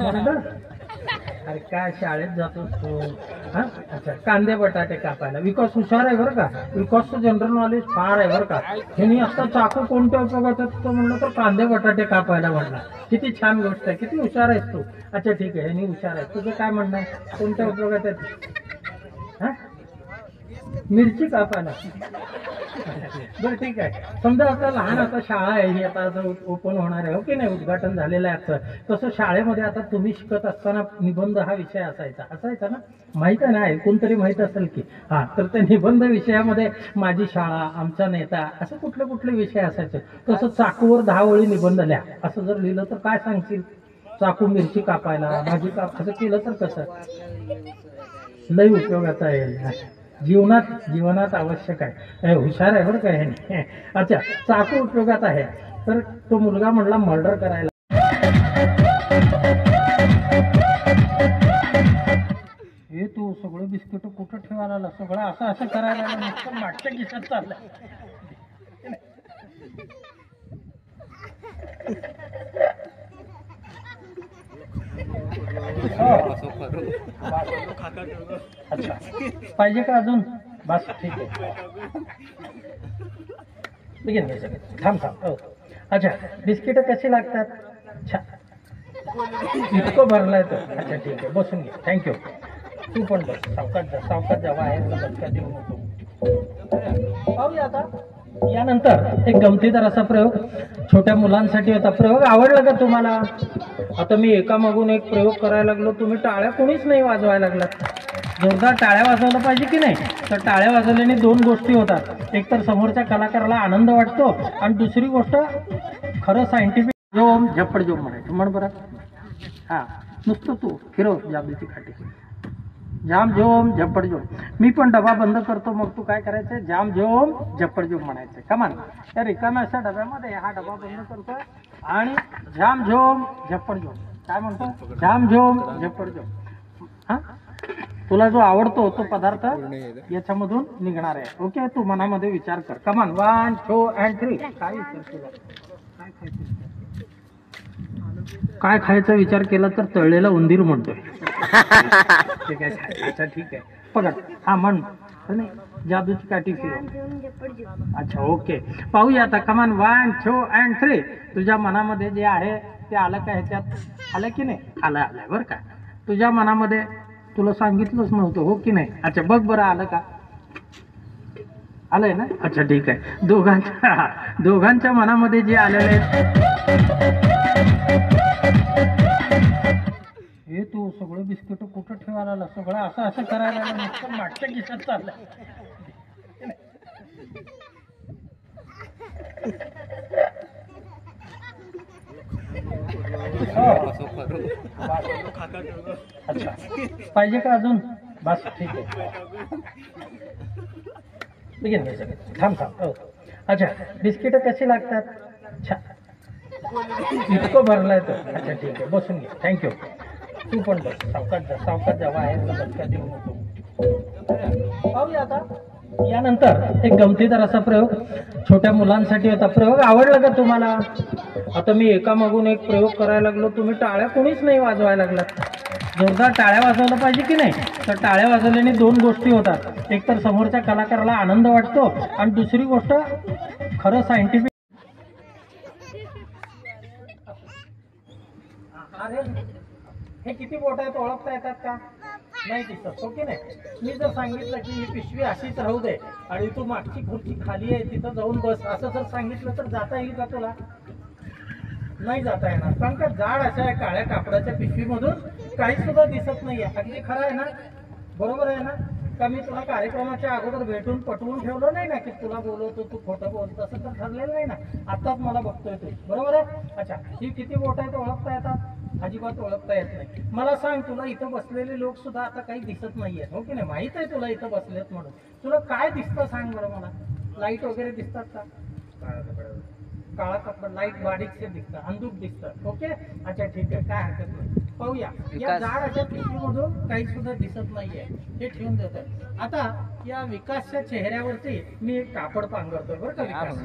Murder? अरे काय शाळेत जातोस तू? हा अच्छा, कांदे बटाटे कापायला. विकास हुशार आहे बरं का, विकासचं जनरल नॉलेज फार आहे बरं का. ह्यानी आता चाकू कोणत्या उपयोगात येतो म्हणलं तर कांदे बटाटे कापायला म्हणला. किती छान गोष्ट आहे, किती हुशार आहेस तू. अच्छा ठीक आहे, ह्यानी हुशार आहे. तुझं काय म्हणणं आहे, कोणत्या उपयोगात येते? हा मिरची कापायला. बरं ठीक आहे, समजा आता लहान आता शाळा आहे ही, आता ओपन होणार आहे, हो की नाही, उद्घाटन झालेलं आहे आजचं. तसं शाळेमध्ये आता तुम्ही शिकत असताना निबंध हा विषय असायचा ना, माहित आहे ना, कोणतरी माहित असेल की. हा तर त्या निबंध विषयामध्ये माझी शाळा, आमचा नेता, असं कुठले कुठले विषय असायचे. तसं चाकूवर 10 ओळी निबंध लिहा असं जर लिहिलं तर काय सांगशील? चाकू मिरची कापायला, भाजी असं केलं तर कसं? लई उपयोगाचा आहे, जीवनात आवश्यक आहे. हुशार आहे बरं का ह्याने. अच्छा, चाकू उपयोगात आहे. तर तो मुलगा म्हणला मर्डर करायला. हे तू सगळं बिस्किट कुठं ठेवायला, सगळं असं असं करायला नुसतं मागच्या खिशात चाललंय. अच्छा, पाहिजे का अजून? बस ठीक आहे, बिगिन थांब. अच्छा, बिस्किट कशी लागतात? इतकं भरलाय तो. अच्छा ठीक आहे, बसून घे. थँक्यू. तू पण बस, सावकाश जा बाहेर बसका देऊ नको. पाहूया आता यानंतर एक गमतीदार असा प्रयोग छोट्या मुलांसाठी होता. प्रयोग आवडला का तुम्हाला? आता मी एकामागून एक प्रयोग करायला लागलो, तुम्ही टाळ्या कोणीच नाही वाजवायला लागलात. जोरदार टाळ्या वाजवलं पाहिजे की नाही. तर टाळ्या वाजवल्याने 2 गोष्टी होतात. एक तर समोरच्या कलाकाराला आनंद वाटतो, आणि दुसरी गोष्ट खरं सायंटिफिक जोम झप्पड जोम म्हणायचं. म्हण बरं. हा नुसतं तू फिरव जादूची काठी. जाम जोम झप्पड जोम. मी पण डबा बंद करतो, मग तू काय करायचं? जाम जोम झप्पड जोम म्हणायचं. कमान त्या रिकाम्या अशा डब्यामध्ये हा डबा बंद करतोय आणि जाम झोम झप्पड जोम. काय म्हणतो? जाम झोम झप्पड जोम. हा तुला जो आवडतो तो पदार्थ याच्यामधून निघणार आहे. ओके, तू मनामध्ये विचार कर. कमान 1 2 and 3. काय खायचा विचार केला तर तळलेला उंदीर म्हणतोय. ठीक आहे, अच्छा ठीक आहे, पकड. हा म्हण. जादूची काठी फिरव. अच्छा ओके, पाहूया आता. कमान 1 2 and 3. तुझ्या मनामध्ये जे आहे ते आलं का? ह्याच्यात आलं की नाही? आलंय बरं का. तुझ्या मनामध्ये तुला सांगितलंच नव्हतं, हो की नाही? अच्छा बघ बरं, आलं का? आलंय ना? अच्छा ठीक आहे. दोघांच्या मनामध्ये जे आलेलं आहे. हे तू सगळं बिस्किट कुठं ठेवायला, सगळं असं असं करायला नुसतं मागच्या खिशात चाललंय. अच्छा, पाहिजे का अजून? बस ठीक आहे, बिगिन थांब. अच्छा, बिस्किट कशी लागतात? इतकं भरलाय तो. अच्छा ठीक आहे, बसून घे. थँक्यू. तू पण बस, सावकाश जा बाहेर बसका देऊ नको. पाहूया आता यानंतर एक गमतीदार असा प्रयोग छोट्या मुलांसाठी होता. प्रयोग आवडला का तुम्हाला? आता मी एकामागून एक प्रयोग करायला लागलो, तुम्ही टाळ्या कोणीच नाही वाजवायला लागलात. जोरदार टाळ्या वाजवलं पाहिजे की नाही. तर टाळ्या वाजवल्याने 2 गोष्टी होतात. एक तर समोरच्या कलाकाराला आनंद वाटतो, आणि दुसरी गोष्ट खरं सायंटिफिक. हे किती बोट आहेत ओळखता येतात का? नाही दिसत, हो की नाही? मी जर सांगितलं की ही पिशवी अशीच राहू दे आणि तू मागची खुर्ची खाली आहे तिथं जाऊन बस, असं जर सांगितलं तर जाता येईल का तुला? नाही जाता येणार, कारण का जाड अशा काळ्या कापडाच्या पिशवीमधून काही सुद्धा दिसत नाहीये. अगदी खरं आहे ना? बरोबर आहे ना? का मी तुला कार्यक्रमाच्या अगोदर भेटून पटवून ठेवलं नाही ना की तुला बोलवतो तू खोटं बोल, तसं तर ठरलेलं नाही ना. आताच मला बघतोय तू, बरोबर आहे? अच्छा, ही किती बोट आहे ते ओळखता येतात? अजिबात ओळखता येत नाही. मला सांग, तुला इथं बसलेले लोक सुद्धा आता काही दिसत नाहीये, हो की नाही? माहित आहे तुला इथं बसलेत म्हणून. तुला काय दिसतं सांग बरं मला. लाईट वगैरे दिसतात का? काळा कपडा, लाईट बारीकसे दिसतं, अंधूक दिसतं. ओके, अच्छा ठीक आहे, काय हरकत नाही. पाहूया या जाड अशा पिशवीमधून काही सुद्धा दिसत नाहीये, हे ठेवून देतोय. आता या विकासच्या चेहऱ्यावरती मी एक कापड पांघरतोय बरं का. विकास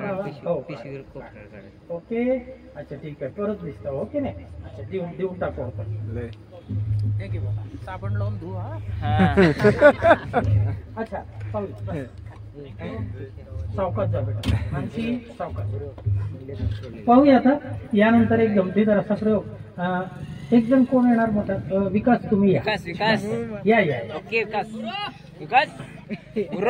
हो. ओके अच्छा ठीक आहे परत दिसतं ओके नाही अच्छा देऊन टाकू आपण साबण लावून धुऊ अच्छा सावकाश जा बेटा मानसी सावकाश पाहूया आता यानंतर एक गंभीर असा प्रयोग एक जण कोण येणार मोठा विकास तुम्ही या विकास या या ओके विकास